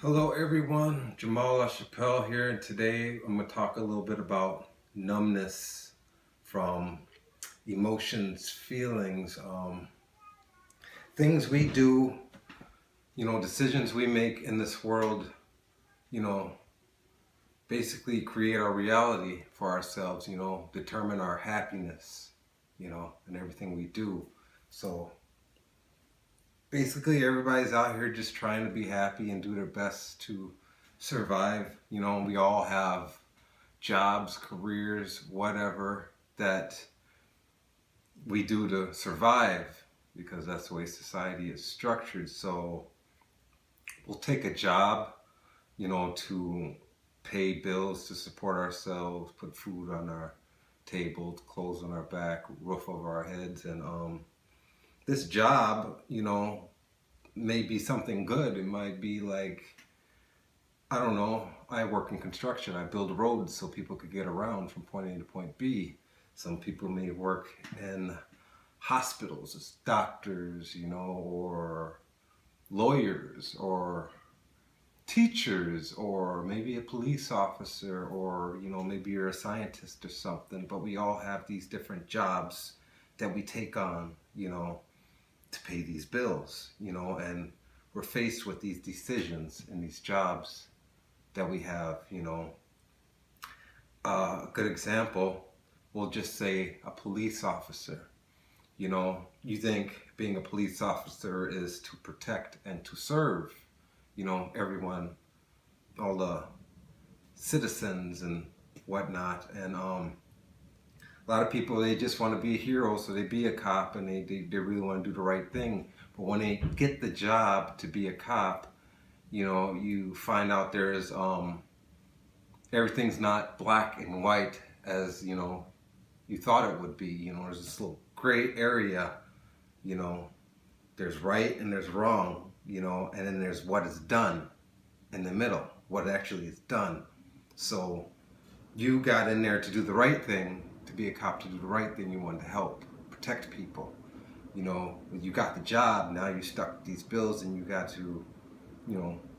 Hello everyone, Jamal LaChapelle here, and today I'm going to talk a little bit about numbness from emotions, feelings, things we do, decisions we make in this world, you know, basically create our reality for ourselves, determine our happiness, and everything we do. So basically everybody's out here just trying to be happy and do their best to survive. We all have jobs, careers, whatever that we do to survive because that's the way society is structured. So we'll take a job, to pay bills, to support ourselves, put food on our table, clothes on our back, roof over our heads. And this job, may be something good. It might be like, I don't know, I work in construction. I build roads so people could get around from point A to point B. Some people may work in hospitals as doctors, or lawyers, or teachers, or maybe a police officer, or, maybe you're a scientist or something. But we all have these different jobs that we take on, to pay these bills, and we're faced with these decisions and these jobs that we have, A good example, we'll just say a police officer. You think being a police officer is to protect and to serve, everyone, all the citizens and whatnot. And a lot of people, they just want to be a hero, so they be a cop, and they really want to do the right thing. But when they get the job to be a cop, you find out there's everything's not black and white as you thought it would be. There's this little gray area. There's right and there's wrong. And then there's what is done in the middle, what actually is done. So you got in there to do the right thing, to be a cop, to do the right thing. You wanted to help protect people. You got the job, now you're stuck with these bills, and you got to,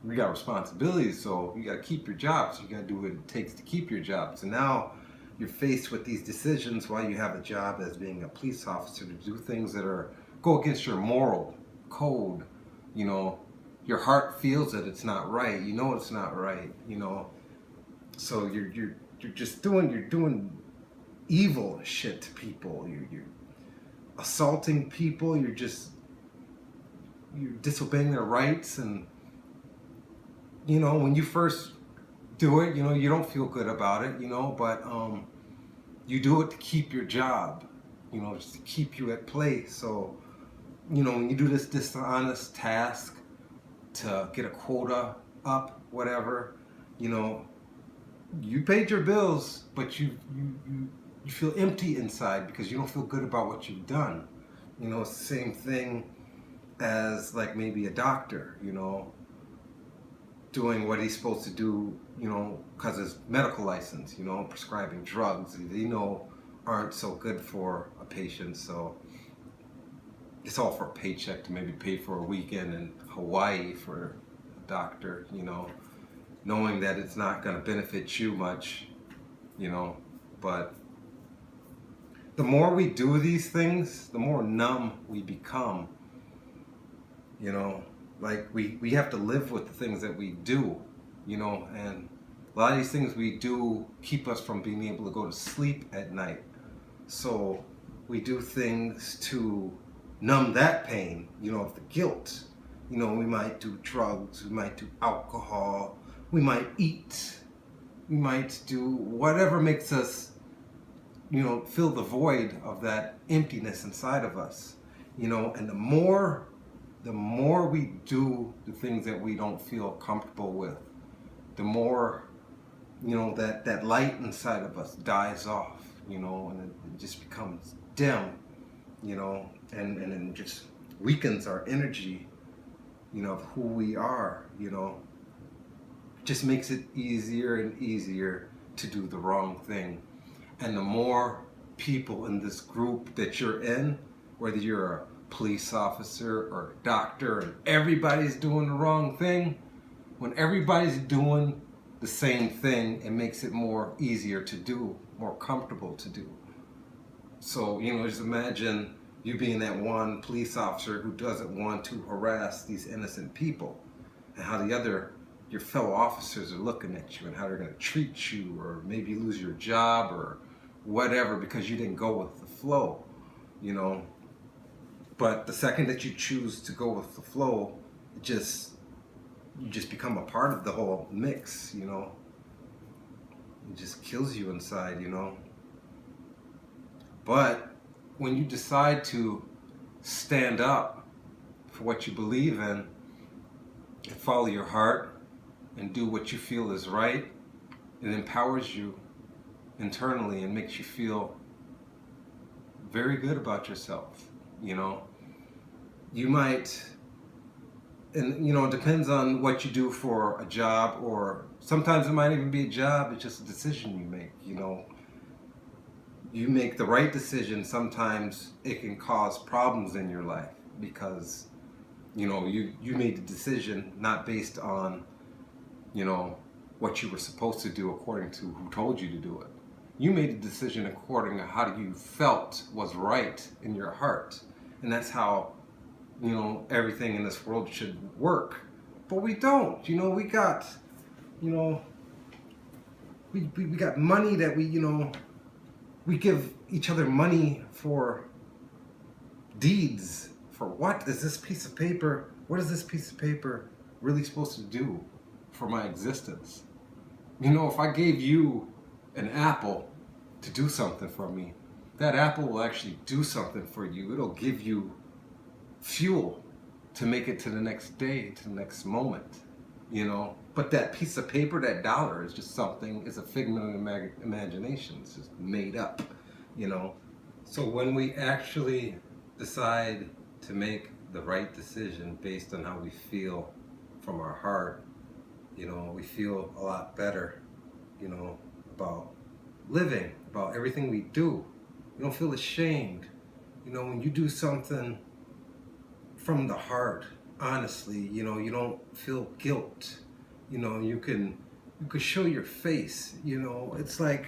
we got responsibilities, so you got to keep your job, so you got to do what it takes to keep your job. So now you're faced with these decisions while you have a job as being a police officer to do things that go against your moral code. Your heart feels that it's not right. It's not right. So you're just doing evil shit to people. You're assaulting people. You're disobeying their rights. And when you first do it, you don't feel good about it, but you do it to keep your job, just to keep you at place. So when you do this dishonest task to get a quota up, whatever, you paid your bills, but you feel empty inside because you don't feel good about what you've done. It's the same thing as like maybe a doctor, doing what he's supposed to do, because his medical license, prescribing drugs, aren't so good for a patient. So it's all for a paycheck to maybe pay for a weekend in Hawaii for a doctor, knowing that it's not going to benefit you much, but the more we do these things, the more numb we become. Like we have to live with the things that we do, and a lot of these things we do keep us from being able to go to sleep at night. So we do things to numb that pain, of the guilt. We might do drugs, we might do alcohol, we might eat, we might do whatever makes us, fill the void of that emptiness inside of us, and the more we do the things that we don't feel comfortable with, the more, that light inside of us dies off, and it just becomes dim, and it just weakens our energy, of who we are, just makes it easier and easier to do the wrong thing. And the more people in this group that you're in, whether you're a police officer or a doctor and everybody's doing the wrong thing, When everybody's doing the same thing, it makes it more easier to do, more comfortable to do. So, just imagine you being that one police officer who doesn't want to harass these innocent people, and how your fellow officers are looking at you and how they're going to treat you, or maybe lose your job or whatever because you didn't go with the flow, you know. But the second that you choose to go with the flow, you just become a part of the whole mix, It just kills you inside. But when you decide to stand up for what you believe in and follow your heart and do what you feel is right, it empowers you internally and makes you feel very good about yourself. You might, and it depends on what you do for a job, or sometimes it might even be a job. It's just a decision you make. You make the right decision. Sometimes it can cause problems in your life because you made the decision not based on what you were supposed to do according to who told you to do it. You made the decision according to how you felt was right in your heart, and that's how everything in this world should work. But we don't. We got we got money that we give each other money for deeds. For what is this piece of paper? What is this piece of paper really supposed to do for my existence? If I gave you an apple to do something for me, that apple will actually do something for you. It'll give you fuel to make it to the next day, to the next moment, But that piece of paper, that dollar, is just something, it's a figment of imagination. It's just made up, So when we actually decide to make the right decision based on how we feel from our heart, we feel a lot better, about living, about everything we do. You don't feel ashamed. When you do something from the heart, honestly, you don't feel guilt. You can show your face. It's like,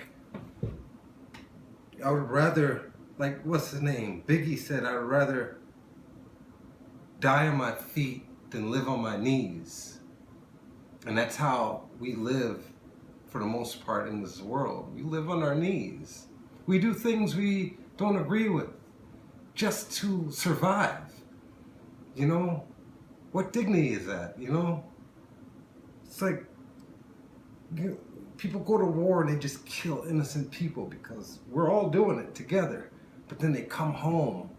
I would rather, like, what's his name? Biggie said, I would rather die on my feet than live on my knees. And that's how we live for the most part in this world. We live on our knees. We do things we don't agree with just to survive. What dignity is that? It's like people go to war and they just kill innocent people because we're all doing it together. But then they come home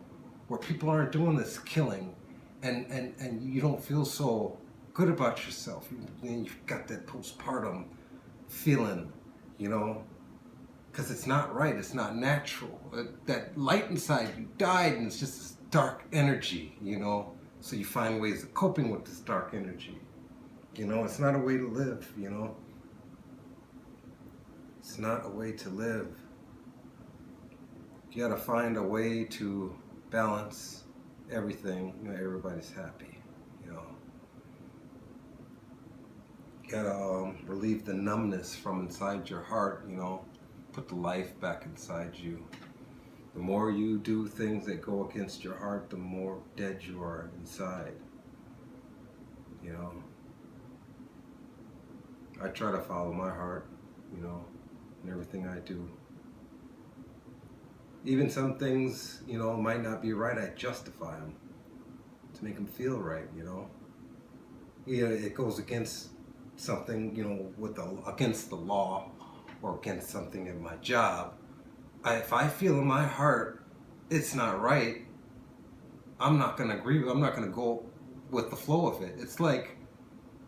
where people aren't doing this killing, and you don't feel so good about yourself. You've got that postpartum feeling, because it's not right. It's not natural. That light inside you died, and it's just this dark energy, So you find ways of coping with this dark energy. It's not a way to live, It's not a way to live. You gotta find a way to balance everything, everybody's happy, You gotta relieve the numbness from inside your heart, Put the life back inside you. The more you do things that go against your heart, the more dead you are inside. I try to follow my heart, in everything I do. Even some things, might not be right, I justify them to make them feel right, It goes against something, against the law or against something in my job. If I feel in my heart it's not right, I'm not going to agree with it. I'm not going to go with the flow of it. It's like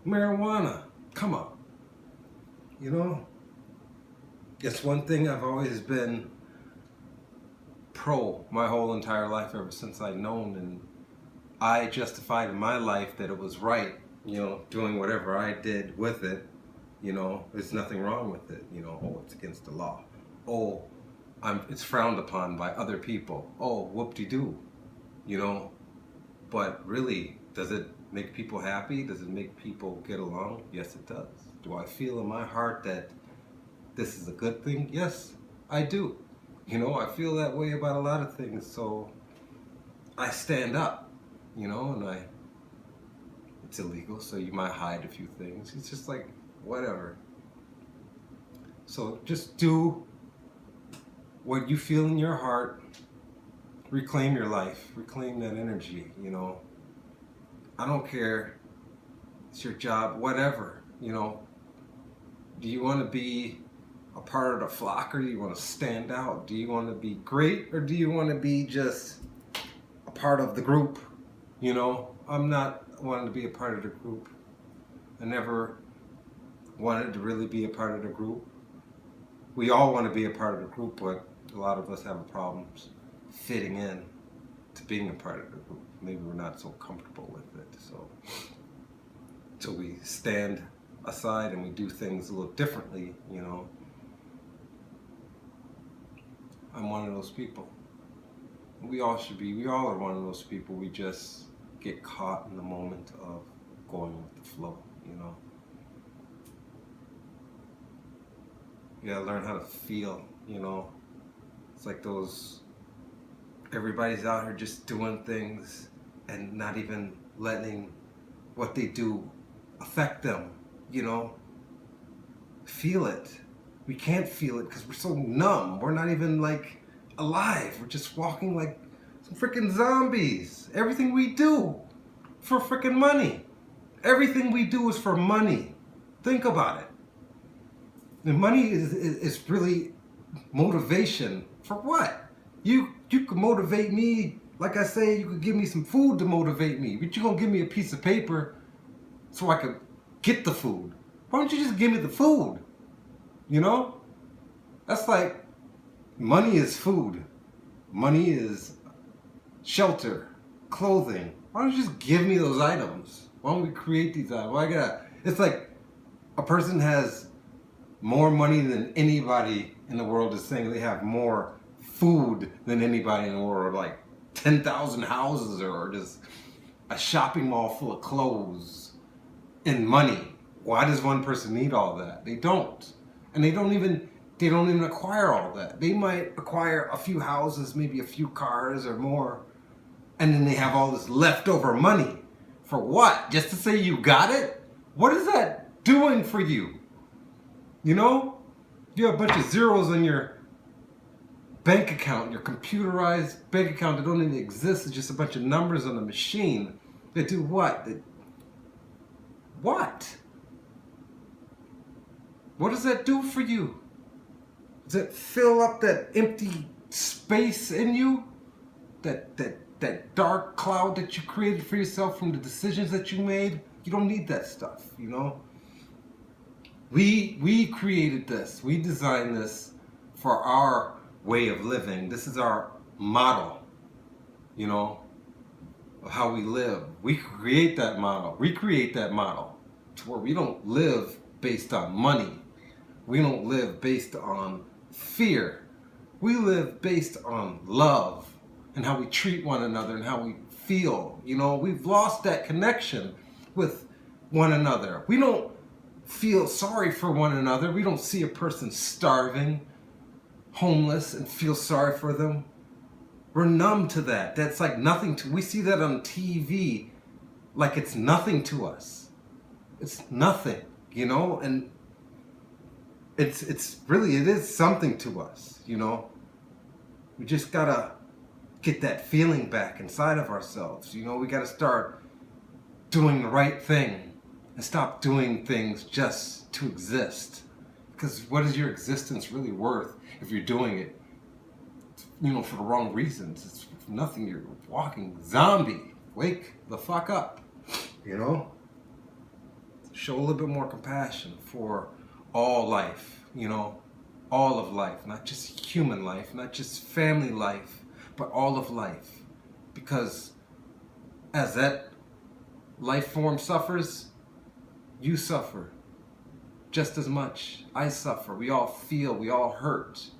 marijuana. Come on. It's one thing I've always been pro my whole entire life ever since I've known, and I justified in my life that it was right, doing whatever I did with it, there's nothing wrong with it, it's against the law. It's frowned upon by other people. Whoop-de-doo, But really, does it make people happy? Does it make people get along? Yes, it does. Do I feel in my heart that this is a good thing? Yes, I do. I feel that way about a lot of things, so I stand up, and it's illegal, so you might hide a few things. It's just like, whatever. So just do what you feel in your heart. Reclaim your life. Reclaim that energy, I don't care. It's your job, whatever, Do you want to be a part of the flock, or do you want to stand out? Do you want to be great, or do you want to be just a part of the group? I'm not wanting to be a part of the group. I never wanted to really be a part of the group. We all want to be a part of the group, but a lot of us have problems fitting in to being a part of the group. Maybe we're not so comfortable with it. So we stand aside and we do things a little differently, I'm one of those people. We all should be. We all are one of those people. We just get caught in the moment of going with the flow, You gotta learn how to feel, It's like everybody's out here just doing things and not even letting what they do affect them, Feel it. We can't feel it because we're so numb. We're not even alive. We're just walking like some freaking zombies. Everything we do for freaking money. Everything we do is for money. Think about it. And money is really motivation for what? You could motivate me, like I say, you could give me some food to motivate me, but you're gonna give me a piece of paper so I could get the food. Why don't you just give me the food? That's like, money is food. Money is shelter, clothing. Why don't you just give me those items? Why don't we create these items? It's like a person has more money than anybody in the world is saying they have more food than anybody in the world, like 10,000 houses or just a shopping mall full of clothes and money. Why does one person need all that? They don't. And they don't even acquire all that. They might acquire a few houses, maybe a few cars or more, and then they have all this leftover money. For what? Just to say you got it? What is that doing for you? You have a bunch of zeros on your bank account, your computerized bank account that don't even exist. It's just a bunch of numbers on a machine that do what? What? What does that do for you? Does it fill up that empty space in you? That dark cloud that you created for yourself from the decisions that you made? You don't need that stuff, We created this. We designed this for our way of living. This is our model, of how we live. We create that model. Recreate that model to where we don't live based on money. We don't live based on fear. We live based on love and how we treat one another and how we feel. We've lost that connection with one another. We don't feel sorry for one another. We don't see a person starving, homeless, and feel sorry for them. We're numb to that. That's like nothing to. We see that on TV like it's nothing to us. It's nothing, and it's really, it is something to us, We just gotta get that feeling back inside of ourselves. We gotta start doing the right thing and stop doing things just to exist. Because what is your existence really worth if you're doing it, for the wrong reasons? It's nothing. You're a walking zombie. Wake the fuck up, Show a little bit more compassion for all life, all of life, not just human life, not just family life, but all of life. Because as that life form suffers, you suffer just as much. I suffer. We all feel. We all hurt.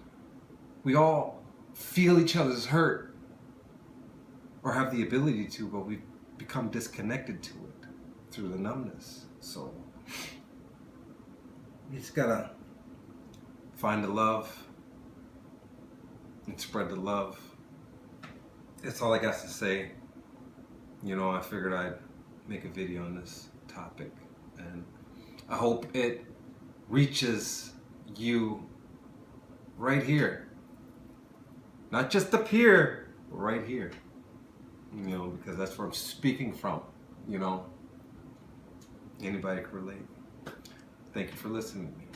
We all feel each other's hurt, or have the ability to, but we've become disconnected to it. through the numbness. So you just gotta find the love and spread the love. That's all I got to say. You know, I figured I'd make a video on this topic, and I hope it reaches you right here. Not just up here, but right here. You know, because that's where I'm speaking from. You know, anybody can relate. Thank you for listening to me.